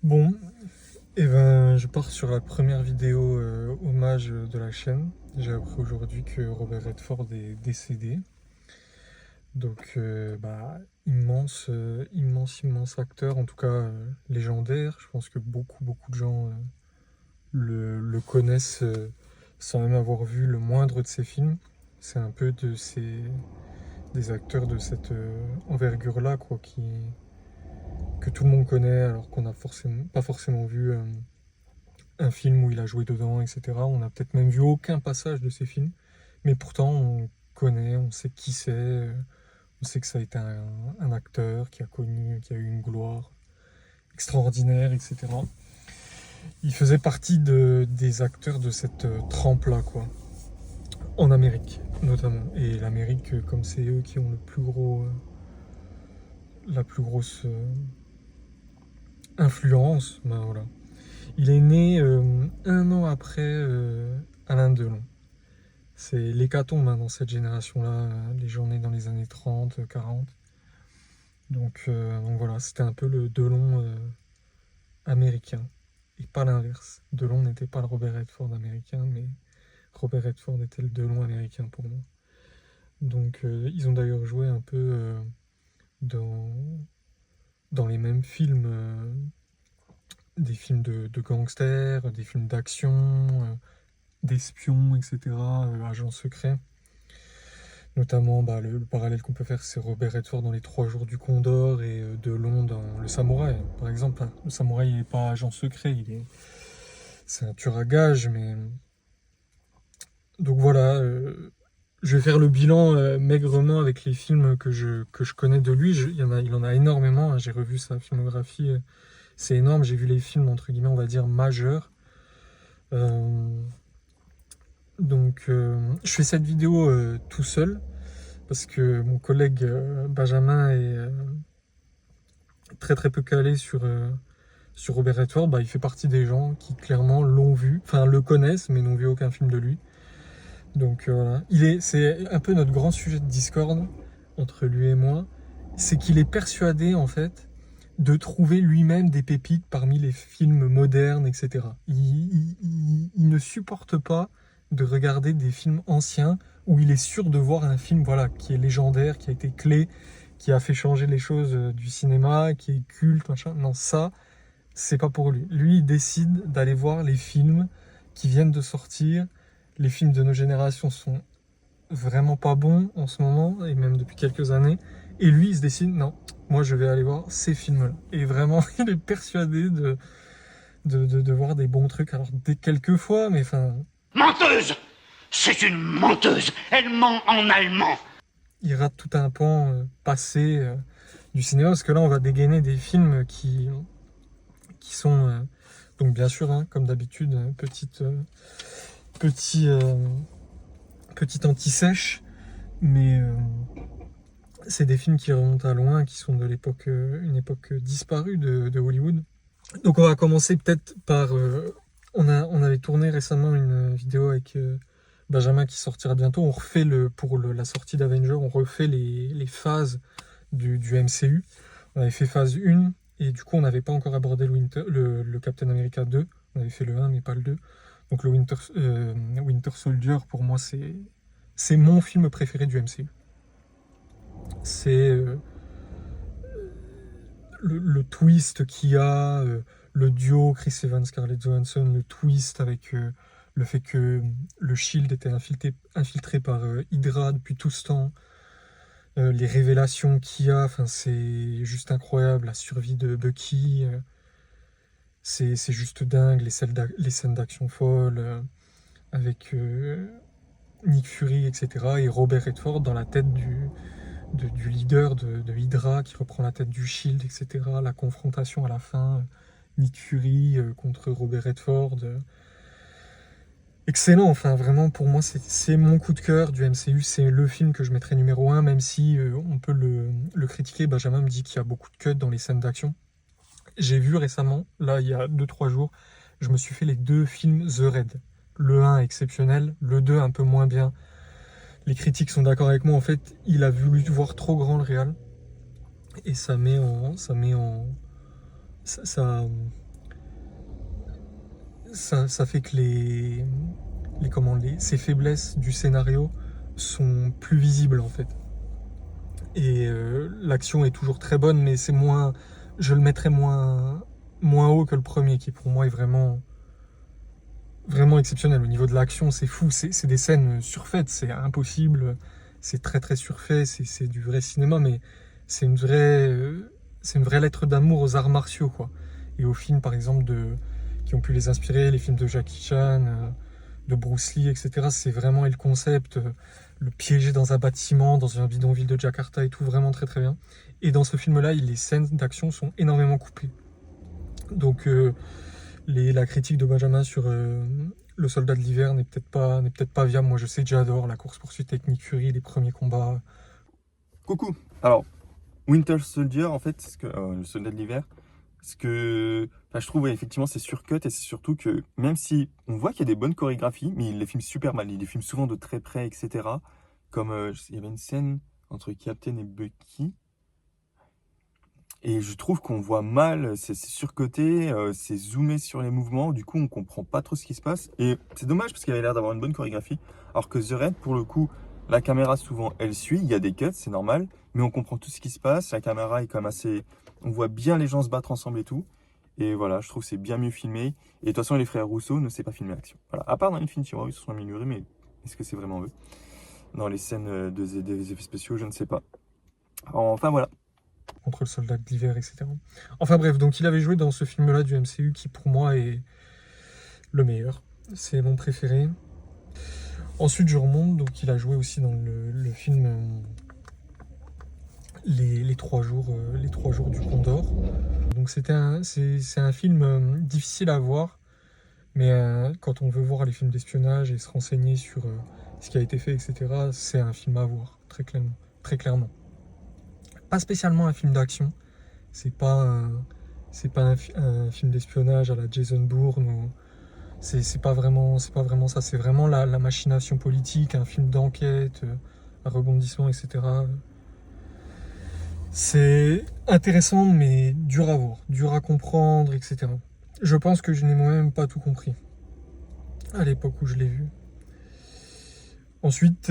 Bon, et ben, je pars sur la première vidéo hommage de la chaîne. J'ai appris aujourd'hui que Robert Redford est décédé. Donc, immense, immense acteur, en tout cas légendaire. Je pense que beaucoup de gens le connaissent sans même avoir vu le moindre de ses films. C'est un peu des acteurs de cette envergure-là, quoi, que tout le monde connaît, alors qu'on n'a pas forcément vu un film où il a joué dedans, etc. On n'a peut-être même vu aucun passage de ces films, mais pourtant on connaît, on sait qui c'est, on sait que ça a été un acteur qui a eu une gloire extraordinaire, etc. Il faisait partie des acteurs de cette trempe-là, quoi, en Amérique notamment. Et l'Amérique, comme c'est eux qui ont la plus grosse influence, ben voilà. Il est né un an après Alain Delon. C'est l'hécatombe hein, dans cette génération-là, les gens nés dans les années 30, 40. Donc voilà, c'était un peu le Delon américain, et pas l'inverse. Delon n'était pas le Robert Redford américain, mais Robert Redford était le Delon américain pour moi. Donc ils ont d'ailleurs joué un peu dans, dans les mêmes films, des films de gangsters, des films d'action, d'espions, etc., agents secrets. Notamment, le parallèle qu'on peut faire, c'est Robert Redford dans Les Trois Jours du Condor et Delon dans Le Samouraï, par exemple. Hein. Le Samouraï, il n'est pas agent secret, c'est un tueur à gages, mais... Donc voilà, je vais faire le bilan maigrement avec les films que je connais de lui. Il en a énormément, hein. J'ai revu sa filmographie, c'est énorme. J'ai vu les films, entre guillemets, on va dire, majeurs. Euh, je fais cette vidéo tout seul parce que mon collègue Benjamin est très peu calé sur Robert Redford. Il fait partie des gens qui clairement l'ont vu, enfin le connaissent, mais n'ont vu aucun film de lui. Donc voilà, c'est un peu notre grand sujet de discorde entre lui et moi, c'est qu'il est persuadé en fait de trouver lui-même des pépites parmi les films modernes, etc. Il ne supporte pas de regarder des films anciens où il est sûr de voir un film voilà, qui est légendaire, qui a été clé, qui a fait changer les choses du cinéma, qui est culte, machin. Non, ça, c'est pas pour lui. Lui, il décide d'aller voir les films qui viennent de sortir. Les films de nos générations sont vraiment pas bons en ce moment, et même depuis quelques années. Et lui, il se décide, non, moi je vais aller voir ces films-là. Et vraiment, il est persuadé de voir des bons trucs. Alors, dès quelques fois, mais enfin, Menteuse! C'est une menteuse! Elle ment en allemand! il rate tout un pan passé du cinéma, parce que là, on va dégainer des films qui sont, donc bien sûr, hein, comme d'habitude, petit, petite anti-sèche, mais c'est des films qui remontent à loin, qui sont de l'époque, une époque disparue de Hollywood. Donc on va commencer peut-être par... on avait tourné récemment une vidéo avec Benjamin qui sortira bientôt. On refait la sortie d'Avenger, on refait les phases du MCU. On avait fait phase 1 et du coup on n'avait pas encore abordé le Captain America 2. On avait fait le 1 mais pas le 2. Donc le Winter Soldier pour moi c'est mon film préféré du MCU. C'est le twist qu'il y a, le duo Chris Evans, Scarlett Johansson, le twist avec le fait que le Shield était infiltré par Hydra depuis tout ce temps, les révélations qu'il y a, enfin, c'est juste incroyable, la survie de Bucky, c'est juste dingue, les scènes d'action folles avec Nick Fury, etc. Et Robert Redford dans la tête du leader de Hydra qui reprend la tête du Shield, etc. La confrontation à la fin, Nick Fury contre Robert Redford. Excellent, enfin vraiment pour moi c'est mon coup de cœur du MCU, c'est le film que je mettrais numéro 1, même si on peut le critiquer. Benjamin me dit qu'il y a beaucoup de cuts dans les scènes d'action. J'ai vu récemment, là il y a 2-3 jours, je me suis fait les deux films The Raid. Le 1 exceptionnel, le 2 un peu moins bien. Les critiques sont d'accord avec moi, en fait il a voulu voir trop grand le réal. Et ça met en. Ça, ça fait que ces faiblesses du scénario sont plus visibles en fait. Et l'action est toujours très bonne, mais c'est moins, je le mettrais moins haut que le premier, qui pour moi est vraiment exceptionnel. Au niveau de l'action, c'est fou, c'est des scènes surfaites, c'est impossible, c'est très très surfait, c'est du vrai cinéma, mais c'est une vraie, c'est une vraie lettre d'amour aux arts martiaux, quoi. Et aux films, par exemple, qui ont pu les inspirer, les films de Jackie Chan, de Bruce Lee, etc. C'est vraiment le concept, le piéger dans un bâtiment, dans un bidonville de Jakarta et tout, vraiment très très bien. Et dans ce film-là, les scènes d'action sont énormément coupées. Donc la critique de Benjamin sur le soldat de l'hiver n'est peut-être pas viable. Moi, je sais que j'adore la course-poursuite avec Nick Fury, les premiers combats. Coucou. Alors, Winter Soldier, en fait, le soldat de l'hiver, je trouve ouais, effectivement c'est surcut et c'est surtout que même si on voit qu'il y a des bonnes chorégraphies, mais il les filme super mal. Il les filme souvent de très près, etc. Comme il y avait une scène entre Captain et Bucky. Et je trouve qu'on voit mal, c'est surcoté, c'est zoomé sur les mouvements, du coup on comprend pas trop ce qui se passe. Et c'est dommage parce qu'il avait l'air d'avoir une bonne chorégraphie. Alors que The Raid, pour le coup, la caméra souvent elle suit, il y a des cuts, c'est normal, mais on comprend tout ce qui se passe, la caméra est quand même assez... On voit bien les gens se battre ensemble et tout. Et voilà, je trouve que c'est bien mieux filmé. Et de toute façon les frères Rousseau ne savent pas filmer l'action. Voilà, à part dans Infinity War, ils se sont améliorés, mais est-ce que c'est vraiment eux? Dans les scènes des effets spéciaux, je ne sais pas. Enfin voilà. Contre le soldat de l'hiver, etc. Enfin bref, donc il avait joué dans ce film-là du MCU qui pour moi est le meilleur. C'est mon préféré. Ensuite, je remonte, donc il a joué aussi dans le film les 3 jours du Condor. Donc c'est un film difficile à voir, mais quand on veut voir les films d'espionnage et se renseigner sur ce qui a été fait, etc., c'est un film à voir, très clairement. Très clairement. Pas spécialement un film d'action, c'est pas un film d'espionnage à la Jason Bourne, ou c'est pas vraiment ça, c'est vraiment la machination politique, un film d'enquête, un rebondissement, etc. C'est intéressant mais dur à voir, dur à comprendre, etc. Je pense que je n'ai moi-même pas tout compris à l'époque où je l'ai vu. Ensuite,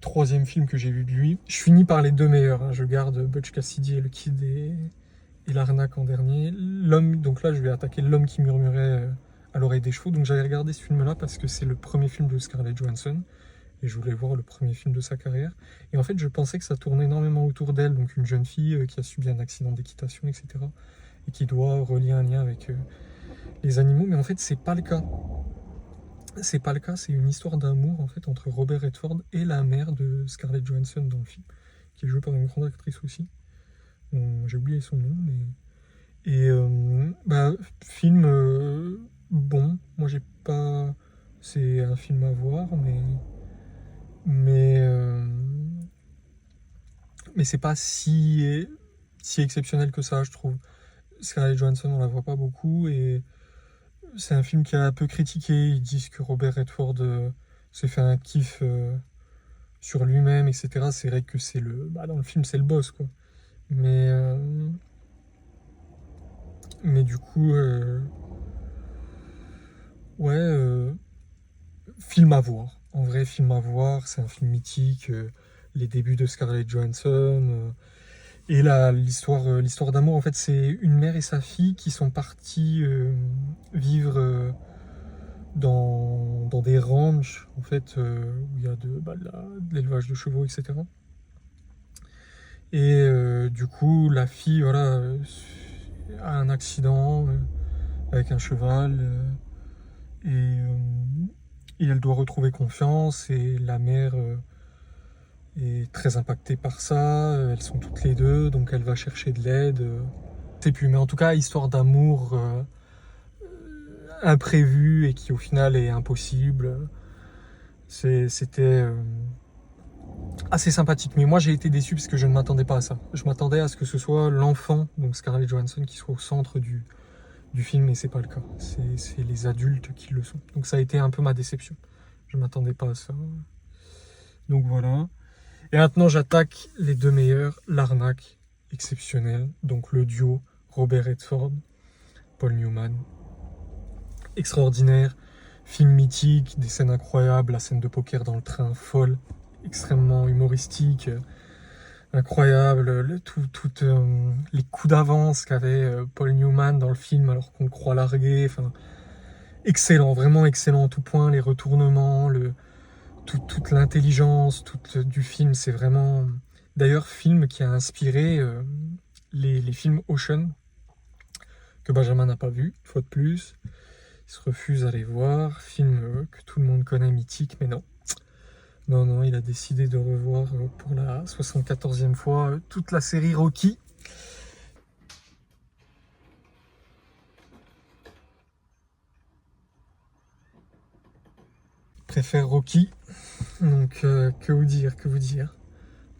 troisième film que j'ai vu de lui, je finis par les deux meilleurs, hein. Je garde Butch Cassidy et le Kid et l'arnaque en dernier. Donc là je vais attaquer L'homme qui murmurait à l'oreille des chevaux. Donc j'avais regardé ce film-là parce que c'est le premier film de Scarlett Johansson et je voulais voir le premier film de sa carrière. Et en fait je pensais que ça tournait énormément autour d'elle, donc une jeune fille qui a subi un accident d'équitation, etc. et qui doit relier un lien avec les animaux, mais en fait c'est pas le cas. C'est pas le cas, c'est une histoire d'amour en fait entre Robert Redford et la mère de Scarlett Johansson dans le film, qui est jouée par une grande actrice aussi. J'ai oublié son nom, mais... Et film bon, moi j'ai pas... C'est un film à voir, mais, mais c'est pas si exceptionnel que ça, je trouve. Scarlett Johansson, on la voit pas beaucoup, et c'est un film qui a un peu critiqué. Ils disent que Robert Redford s'est fait un kiff sur lui-même, etc. C'est vrai que dans le film, c'est le boss, quoi. Mais du coup, film à voir. En vrai, film à voir. C'est un film mythique. Les débuts de Scarlett Johansson. Et l'histoire d'amour, en fait, c'est une mère et sa fille qui sont partis vivre dans des ranchs, en fait, où il y a de l'élevage de chevaux, etc. Et du coup, la fille, voilà, a un accident avec un cheval et elle doit retrouver confiance, et la mère est très impactée par ça. Elles sont toutes les deux, donc elle va chercher de l'aide. Je sais plus, mais en tout cas, histoire d'amour imprévue et qui au final est impossible. C'était assez sympathique, mais moi j'ai été déçu parce que je ne m'attendais pas à ça. Je m'attendais à ce que ce soit l'enfant, donc Scarlett Johansson, qui soit au centre du film, et c'est pas le cas. C'est les adultes qui le sont. Donc ça a été un peu ma déception. Je m'attendais pas à ça. Donc voilà. Et maintenant j'attaque les deux meilleurs, l'arnaque exceptionnelle, donc le duo Robert Redford, Paul Newman. extraordinaire. Film mythique, des scènes incroyables, la scène de poker dans le train folle, extrêmement humoristique, incroyable, les coups d'avance qu'avait Paul Newman dans le film alors qu'on le croit largué, enfin excellent, vraiment excellent en tout point, les retournements, toute l'intelligence du film, c'est vraiment... D'ailleurs, film qui a inspiré les films Ocean, que Benjamin n'a pas vu, une fois de plus. Il se refuse à les voir. Film que tout le monde connaît, mythique, mais non. Non, il a décidé de revoir pour la 74e fois toute la série Rocky. Il préfère Rocky. Donc, que vous dire.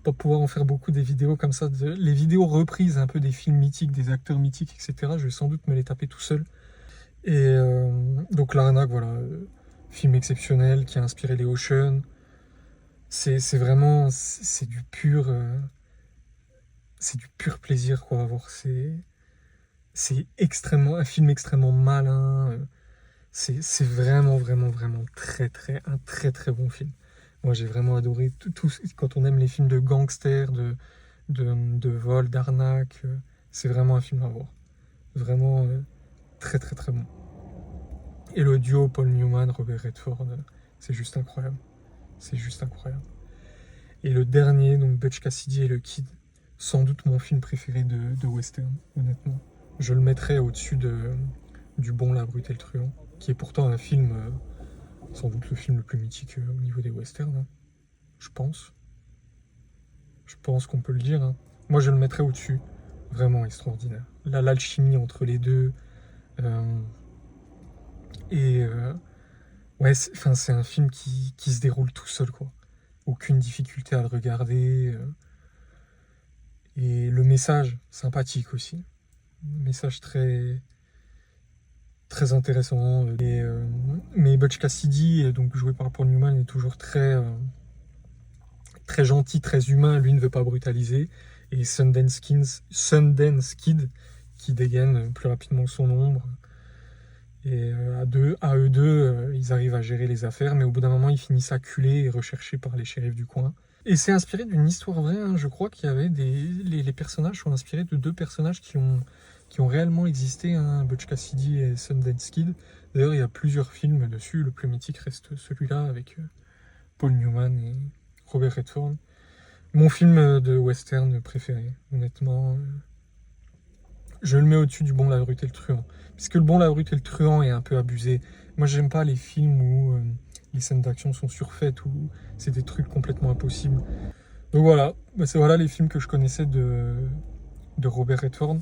Pas pouvoir en faire beaucoup des vidéos comme ça, les vidéos reprises un peu des films mythiques, des acteurs mythiques, etc. Je vais sans doute me les taper tout seul. Et donc L'Arnaque, voilà, film exceptionnel qui a inspiré les Ocean. C'est vraiment, c'est du pur plaisir quoi à voir. C'est extrêmement, un film extrêmement malin. C'est vraiment un très bon film. Moi j'ai vraiment adoré tout quand on aime les films de gangsters, de vol, d'arnaque. C'est vraiment un film à voir. Vraiment très bon. Et le duo Paul Newman, Robert Redford, c'est juste incroyable. Et le dernier, donc Butch Cassidy et le Kid, sans doute mon film préféré de western, honnêtement. Je le mettrais au-dessus du Bon, la Brute et le Truand, qui est pourtant un film, sans doute le film le plus mythique au niveau des westerns, hein. Je pense qu'on peut le dire, hein. Moi je le mettrais au-dessus, vraiment extraordinaire. L'alchimie entre les deux, ouais, c'est un film qui se déroule tout seul, quoi. Aucune difficulté à le regarder. Et le message, sympathique aussi. Un message très intéressant. Mais Butch Cassidy, donc joué par Paul Newman, est toujours très gentil, très humain. Lui ne veut pas brutaliser. Et Sundance Kid, qui dégaine plus rapidement que son ombre. Et à eux deux, ils arrivent à gérer les affaires, mais au bout d'un moment, ils finissent acculés et recherchés par les shérifs du coin. Et c'est inspiré d'une histoire vraie, hein. Je crois qu'il y avait les personnages sont inspirés de deux personnages qui ont réellement existé, hein, Butch Cassidy et Sundance Kid. D'ailleurs, il y a plusieurs films dessus. Le plus mythique reste celui-là avec Paul Newman et Robert Redford. Mon film de western préféré, honnêtement. Je le mets au-dessus du Bon, la Brute et le Truand. Puisque le Bon, la Brute et le Truand est un peu abusé. Moi, j'aime pas les films où les scènes d'action sont surfaites, où c'est des trucs complètement impossibles. Donc voilà, c'est voilà les films que je connaissais de Robert Redford.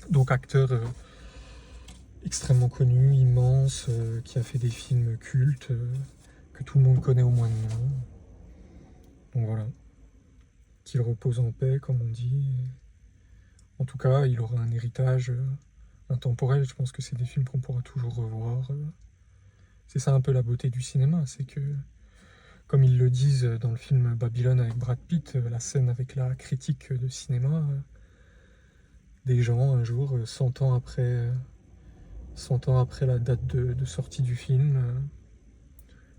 Donc acteur extrêmement connu, immense, qui a fait des films cultes, que tout le monde connaît au moins de nom. Donc voilà. Qu'il repose en paix, comme on dit. En tout cas, il aura un héritage intemporel. Je pense que c'est des films qu'on pourra toujours revoir. C'est ça un peu la beauté du cinéma, c'est que, comme ils le disent dans le film Babylone avec Brad Pitt, la scène avec la critique de cinéma, des gens un jour, 100 ans après la date de sortie du film,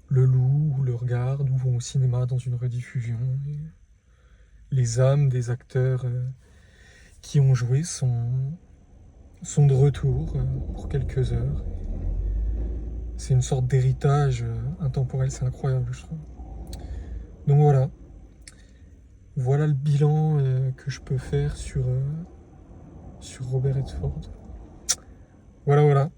le louent ou le regardent ou vont au cinéma dans une rediffusion. Et les âmes des acteurs qui ont joué sont de retour pour quelques heures. C'est une sorte d'héritage intemporel, c'est incroyable, je trouve. Donc voilà le bilan que je peux faire sur Robert Redford. Voilà.